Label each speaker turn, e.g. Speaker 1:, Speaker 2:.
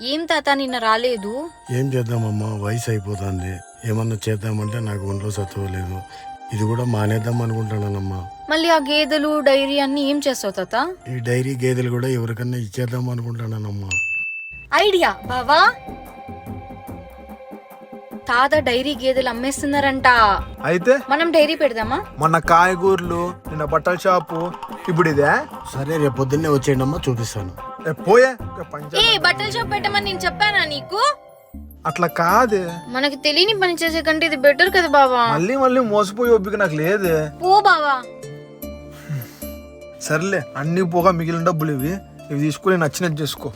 Speaker 1: ఏం తాత నిన్న రాలేదు?
Speaker 2: ఏం చేద్దామమ్మా, వయసు అయిపోతుంది. ఏమన్నా చేద్దామంటే నాకు ఒంట్లో సత్తువలేదు. ఇది కూడా మానేద్దాం అనుకుంటానమ్మా.
Speaker 1: మళ్ళీ ఆ గేదెలు డైరీ అన్ని ఏం చేస్తావు తాత?
Speaker 2: ఈ డైరీ గేదెలు కూడా ఎవరికన్నా ఇచ్చేద్దాం అనుకుంటానమ్మా.
Speaker 1: ఐడియా బావా, తాత డైరీ గేదెలు అమ్మేస్తున్నారంట.
Speaker 3: అయితే
Speaker 1: మనం డైరీ పెడదామా?
Speaker 3: మొన్న కాయగూరలు, నిన్న బట్టల షాపు, ఇప్పుడు ఇదే.
Speaker 2: సరే, రేపు పొద్దున్నే వచ్చేయండమ్మా, చూపిస్తాను.
Speaker 3: పోయే
Speaker 1: ఏ బట్టల షాప్ పెట్టమని నేను చెప్పానా నీకు?
Speaker 3: అట్లా కాదే,
Speaker 1: మనకి తెలియని పని చేసే కంటే ఇది బెటర్ కదా బావా.
Speaker 3: మళ్ళీ మళ్ళీ మోసపోయి ఓపిక నాకు లేదే.
Speaker 1: పో బావా.
Speaker 3: సర్లే, అన్ని పోగా మిగిలిన డబ్బులు ఇవి తీసుకుని నచ్చినట్టు చేసుకో.